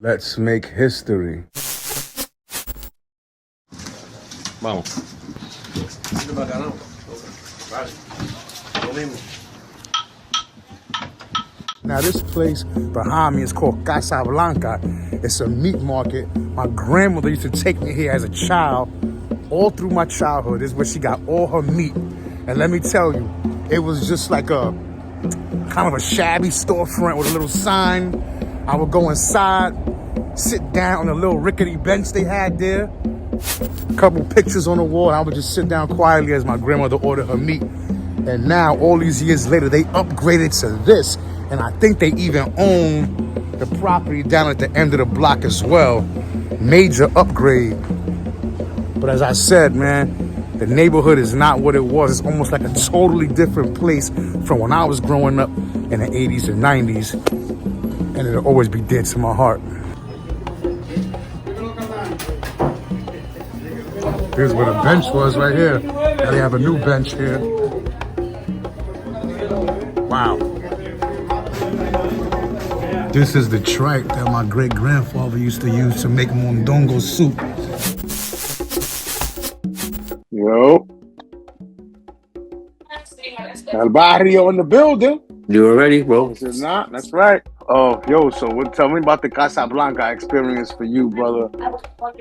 Let's make history. Vamos. Now this place behind me is called Casablanca. It's a meat market. My grandmother used to take me here as a child. All through my childhood, this is where she got all her meat. And let me tell you, it was just like a kind of a shabby storefront with a little sign. I would go inside, sit down on a little rickety bench they had there. A couple pictures on the wall. I would just sit down quietly as my grandmother ordered her meat. And now, all these years later, they upgraded to this. And I think they even own the property down at the end of the block as well. Major upgrade. But as I said, man, the neighborhood is not what it was. It's almost like a totally different place from when I was growing up in the 80s and 90s. And it'll always be dear to my heart. Here's where the bench was right here. Now they have a new bench here. Wow. This is the tripe that my great-grandfather used to use to make mondongo soup. Yo. El Barrio in the building. You already, bro? This is not. That's right. Oh, yo, so tell me about the Casablanca experience for you, brother.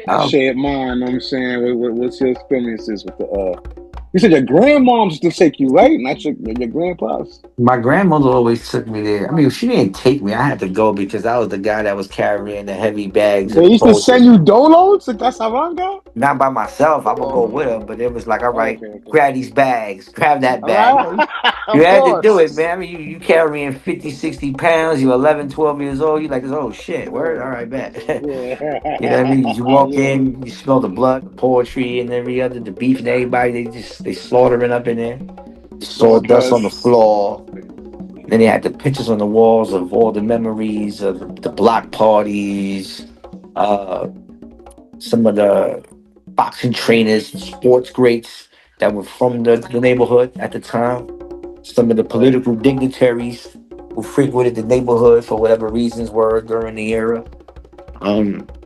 I shared mine, know what I'm saying? What's your experiences with the, you said your grandmom used to take you, right? Not your grandpa's? My grandmother always took me there. I mean, she didn't take me. I had to go because I was the guy that was carrying the heavy bags They of used to send groceries. you dolos to Casablanca? Not by myself. I would go Oh, with her, but it was like, all right, okay, okay. grab these bags, grab that All bag. right. You Of had to do it, course. man. I mean, you carrying 50, 60 pounds. You're 11, 12 years old. You're like, oh, shit, word? All right, bet. You know what I mean? You walk Yeah. in, you smell the blood, the poetry, and every other, the beef and everybody. They slaughtering up in there. Sawdust on the Sawdust. floor. Then they had the pictures on the walls of all the memories of the block parties, uh, some of the boxing trainers, sports greats that were from the neighborhood at the time, some of the political dignitaries who frequented the neighborhood for whatever reasons were during the era.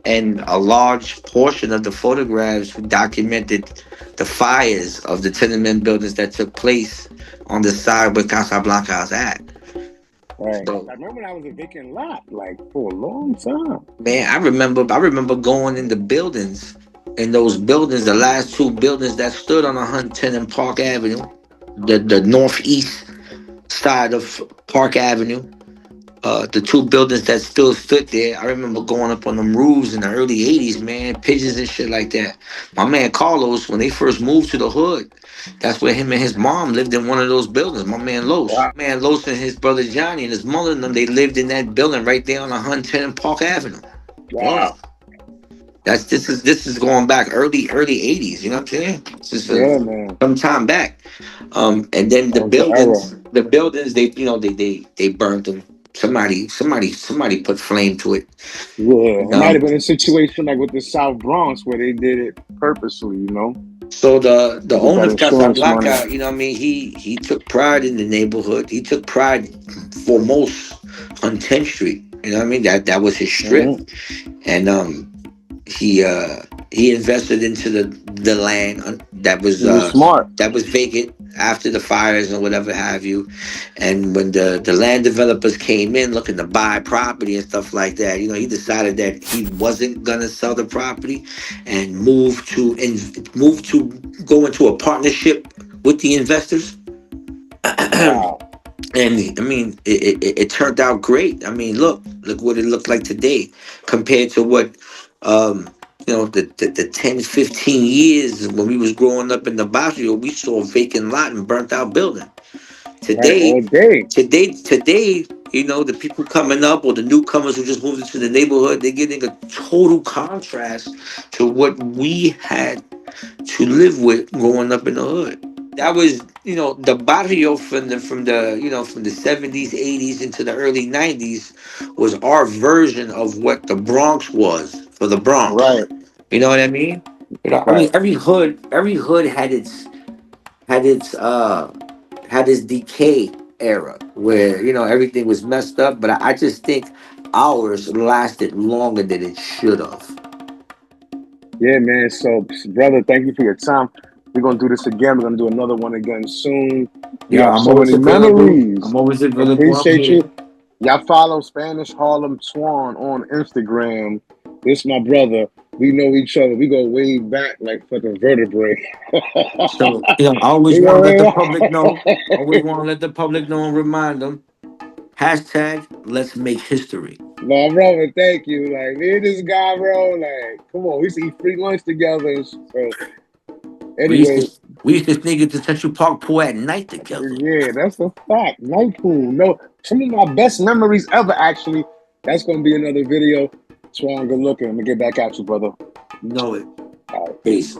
And a large portion of the photographs documented the fires of the tenement buildings that took place on the side where Casablanca is at. Right. So, I remember that was a vacant lot, like for a long time. man, I remember going in the buildings, in those buildings, the last two buildings that stood on 110 and Park Avenue, the northeast side of Park Avenue. The two buildings that still stood there, I remember going up on them roofs in the early 80s, man, pigeons and shit like that. My man Carlos, when they first moved to the hood, that's where him and his mom lived in one of those buildings. My man Los. Wow. Man Los and his brother Johnny and his mother and them, they lived in that building right there on 110 and Park Avenue. Word. Wow. This is going back early 80s, you know what I'm saying? This is Yeah, man. some time back. And then That was the era. the buildings, they burned them. Somebody put flame to it. Yeah. It might Um, have been a situation like with the South Bronx where they did it purposely, you know, so the to get owner that of insurance money. Casablanca, you know what I mean, he took pride in the neighborhood. He took pride foremost on 10th Street. You know what I mean? That was his strip. Mm-hmm. And he invested into the land He was smart. that was vacant after the fires and whatever have you. And when the land developers came in looking to buy property and stuff like that, you know, he decided that he wasn't gonna sell the property and move to go into a partnership with the investors. Wow. And I mean, it turned out great. I mean, look what it looked like today compared to what, um, the 10, 15 years when we was growing up in the barrio, we saw a vacant lot and burnt out building. Right. Today, All day. today, the people coming up or the newcomers who just moved into the neighborhood, they're getting a total contrast to what we had to live with growing up in the hood. That was, the barrio from the 70s, 80s into the early 90s was our version of what the Bronx was for the Bronx. Right. You know what I mean? I mean, Right. every hood had its had its decay era where everything was messed up. But I just think hours lasted longer than it should have. Yeah, man. So, brother, thank you for your time. We're gonna do this again. We're gonna do another one again soon. Yeah, Y'all have I'm so always many available. memories. I'm always available. I'm Appreciate here. you. Y'all follow Spanish Harlem Twan on Instagram. This my brother. We know each other. We go way back like fucking vertebrae. So, I always We want go to let way the public know. Always back. want to let the public know and remind them. Hashtag let's make history. No, brother, thank you. Like, me and this guy, bro, like, come on, we used to eat free lunch together. So, We used to anyway, we used to sneak into Central Park Pool at night together. yeah, that's a fact. Night pool. No, some of my best memories ever, actually. That's going to be another video. Swan, good looking. I'm going to get back at you, brother. You know it. All right, Peace.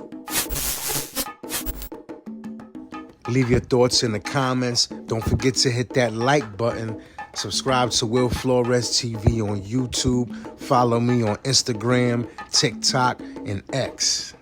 Leave your thoughts in the comments. Don't forget to hit that like button. Subscribe to Will Flores TV on YouTube. Follow me on Instagram, TikTok, and X.